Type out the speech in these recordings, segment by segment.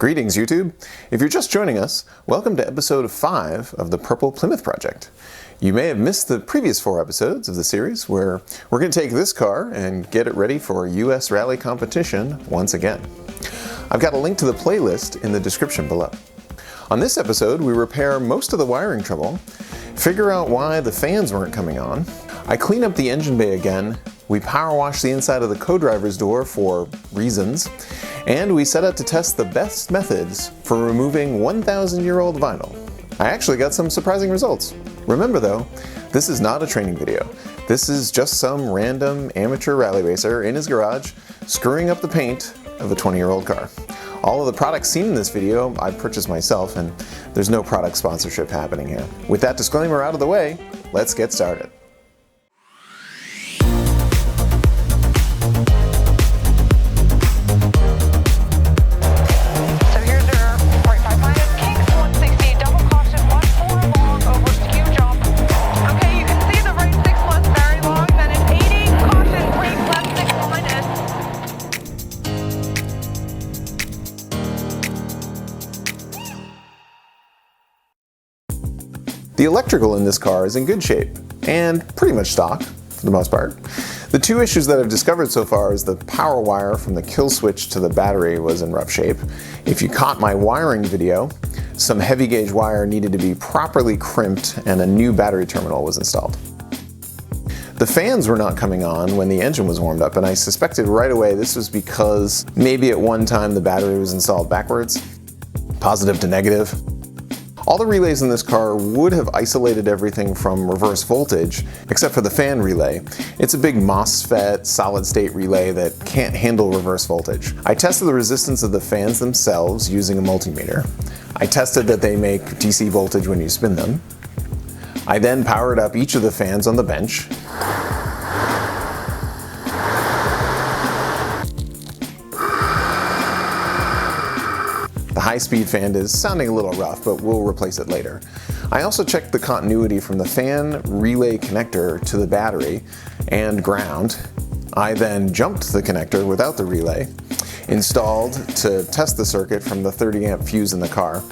Greetings, YouTube. If you're just joining us, welcome to episode 5 of the Purple Plymouth Project. You may have missed the previous 4 episodes of the series where we're going to take this car and get it ready for a US rally competition once again. I've got a link to the playlist in the description below. On this episode, we repair most of the wiring trouble, figure out why the fans weren't coming on, I clean up the engine bay again, we power wash the inside of the co-driver's door for reasons, and we set out to test the best methods for removing 1,000-year-old vinyl. I actually got some surprising results. Remember though, this is not a training video. This is just some random amateur rally racer in his garage screwing up the paint of a 20-year-old car. All of the products seen in this video I purchased myself, and there's no product sponsorship happening here. With that disclaimer out of the way, let's get started. The electrical in this car is in good shape, and pretty much stock, for the most part. The 2 issues that I've discovered so far is the power wire from the kill switch to the battery was in rough shape. If you caught my wiring video, some heavy gauge wire needed to be properly crimped and a new battery terminal was installed. The fans were not coming on when the engine was warmed up, and I suspected right away this was because maybe at one time the battery was installed backwards, positive to negative. All the relays in this car would have isolated everything from reverse voltage, except for the fan relay. It's a big MOSFET solid-state relay that can't handle reverse voltage. I tested the resistance of the fans themselves using a multimeter. I tested that they make DC voltage when you spin them. I then powered up each of the fans on the bench. The high-speed fan is sounding a little rough, but we'll replace it later. I also checked the continuity from the fan relay connector to the battery and ground. I then jumped the connector without the relay, installed to test the circuit from the 30-amp fuse in the car.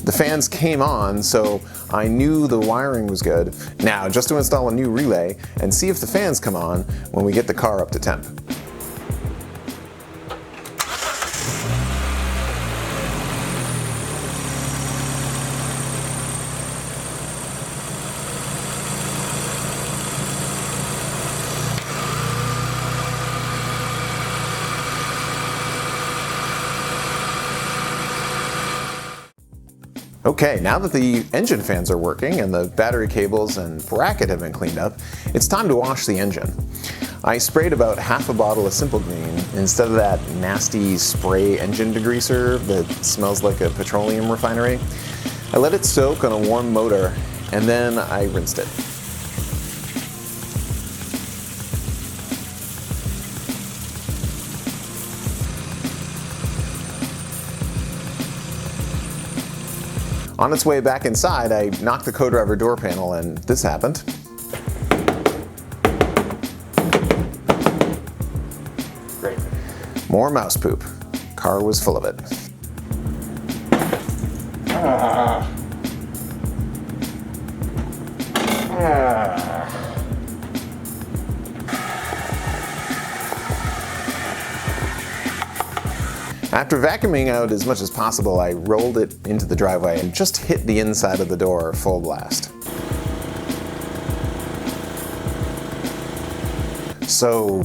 The fans came on, so I knew the wiring was good. Now, just to install a new relay and see if the fans come on when we get the car up to temp. Okay, now that the engine fans are working and the battery cables and bracket have been cleaned up, it's time to wash the engine. I sprayed about half a bottle of Simple Green instead of that nasty spray engine degreaser that smells like a petroleum refinery. I let it soak on a warm motor and then I rinsed it. On its way back inside, I knocked the co-driver door panel and this happened. Great. More mouse poop. Car was full of it. After vacuuming out as much as possible, I rolled it into the driveway and just hit the inside of the door full blast. So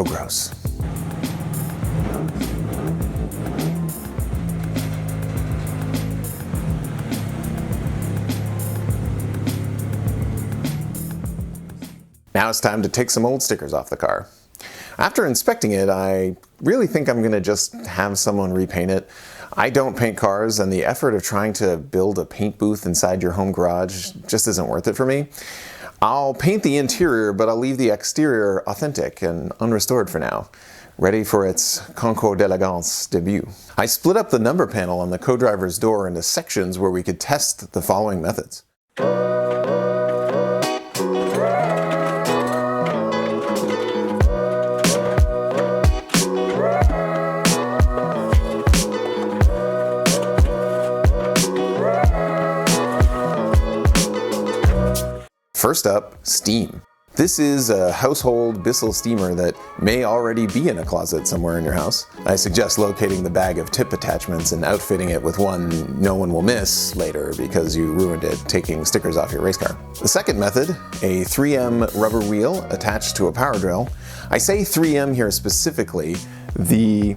gross. Now it's time to take some old stickers off the car. After inspecting it, I really think I'm going to just have someone repaint it. I don't paint cars, and the effort of trying to build a paint booth inside your home garage just isn't worth it for me. I'll paint the interior, but I'll leave the exterior authentic and unrestored for now, ready for its concours d'élégance debut. I split up the number panel on the co-driver's door into sections where we could test the following methods. First up, steam. This is a household Bissell steamer that may already be in a closet somewhere in your house. I suggest locating the bag of tip attachments and outfitting it with one no one will miss later because you ruined it taking stickers off your race car. The second method, a 3M rubber wheel attached to a power drill. I say 3M here specifically, the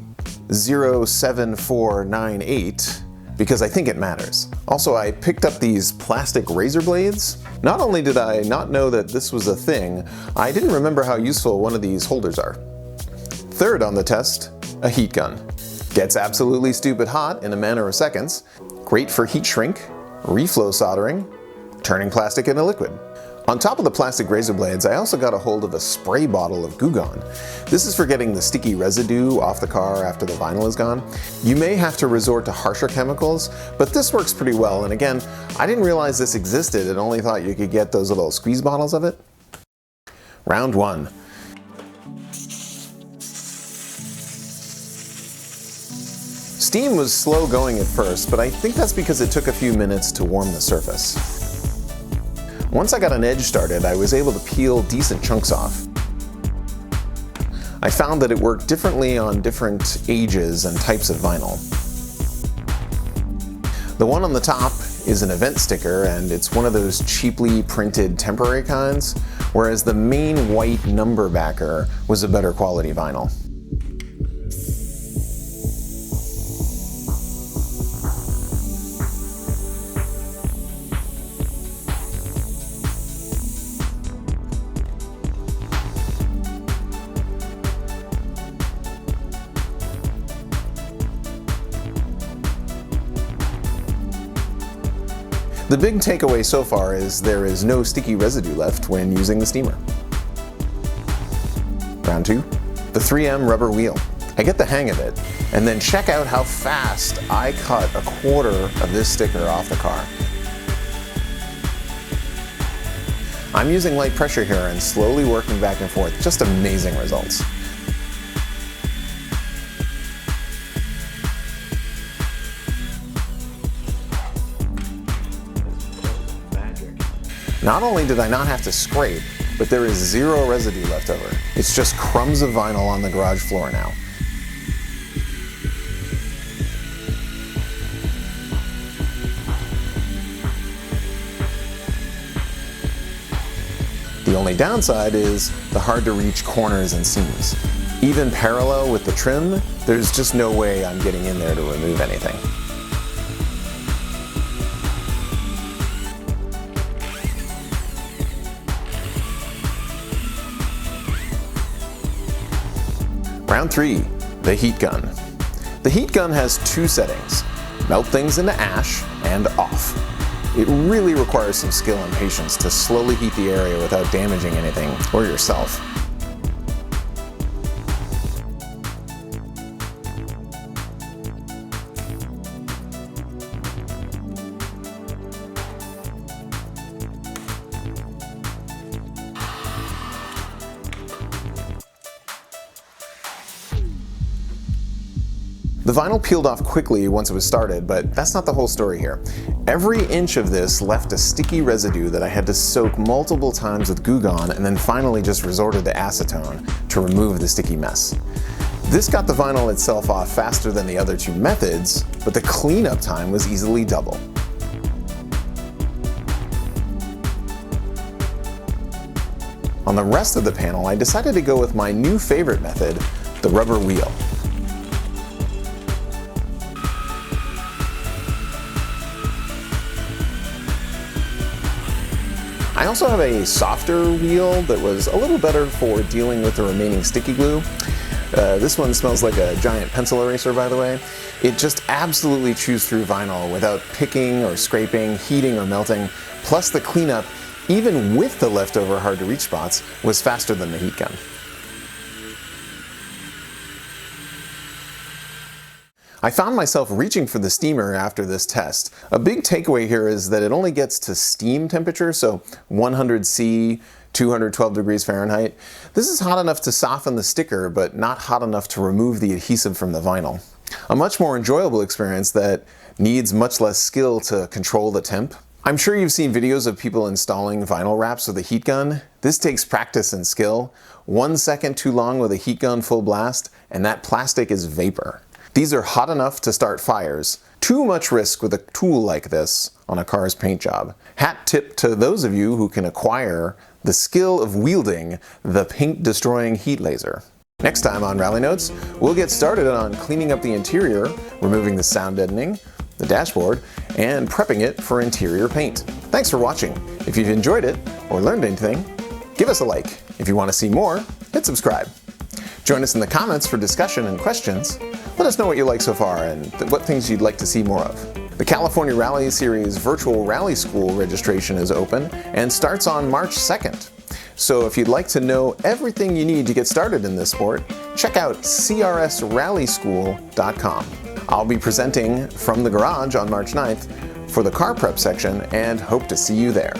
07498, because I think it matters. Also, I picked up these plastic razor blades. Not only did I not know that this was a thing, I didn't remember how useful one of these holders are. Third on the test, a heat gun. Gets absolutely stupid hot in a matter of seconds. Great for heat shrink, reflow soldering, turning plastic into liquid. On top of the plastic razor blades, I also got a hold of a spray bottle of Goo Gone. This is for getting the sticky residue off the car after the vinyl is gone. You may have to resort to harsher chemicals, but this works pretty well. And again, I didn't realize this existed and only thought you could get those little squeeze bottles of it. Round 1. Steam was slow going at first, but I think that's because it took a few minutes to warm the surface. Once I got an edge started, I was able to peel decent chunks off. I found that it worked differently on different ages and types of vinyl. The one on the top is an event sticker, and it's one of those cheaply printed temporary kinds, whereas the main white number backer was a better quality vinyl. The big takeaway so far is there is no sticky residue left when using the steamer. Round 2, the 3M rubber wheel. I get the hang of it, and then check out how fast I cut a quarter of this sticker off the car. I'm using light pressure here and slowly working back and forth, just amazing results. Not only did I not have to scrape, but there is zero residue left over. It's just crumbs of vinyl on the garage floor now. The only downside is the hard to reach corners and seams. Even parallel with the trim, there's just no way I'm getting in there to remove anything. Round 3, the heat gun. The heat gun has 2 settings, melt things into ash and off. It really requires some skill and patience to slowly heat the area without damaging anything or yourself. The vinyl peeled off quickly once it was started, but that's not the whole story here. Every inch of this left a sticky residue that I had to soak multiple times with Goo Gone and then finally just resorted to acetone to remove the sticky mess. This got the vinyl itself off faster than the other 2 methods, but the cleanup time was easily double. On the rest of the panel, I decided to go with my new favorite method, the rubber wheel. I also have a softer wheel that was a little better for dealing with the remaining sticky glue. This one smells like a giant pencil eraser, by the way. It just absolutely chews through vinyl without picking or scraping, heating or melting. Plus the cleanup, even with the leftover hard to reach spots, was faster than the heat gun. I found myself reaching for the steamer after this test. A big takeaway here is that it only gets to steam temperature, so 100 C, 212 degrees Fahrenheit. This is hot enough to soften the sticker, but not hot enough to remove the adhesive from the vinyl. A much more enjoyable experience that needs much less skill to control the temp. I'm sure you've seen videos of people installing vinyl wraps with a heat gun. This takes practice and skill. 1 second too long with a heat gun full blast, and that plastic is vapor. These are hot enough to start fires. Too much risk with a tool like this on a car's paint job. Hat tip to those of you who can acquire the skill of wielding the paint-destroying heat laser. Next time on Rally Notes, we'll get started on cleaning up the interior, removing the sound deadening, the dashboard, and prepping it for interior paint. Thanks for watching. If you've enjoyed it or learned anything, give us a like. If you want to see more, hit subscribe. Join us in the comments for discussion and questions. Let us know what you like so far and what things you'd like to see more of. The California Rally Series Virtual Rally School registration is open and starts on March 2nd. So if you'd like to know everything you need to get started in this sport, check out crsrallyschool.com. I'll be presenting from the garage on March 9th for the car prep section and hope to see you there.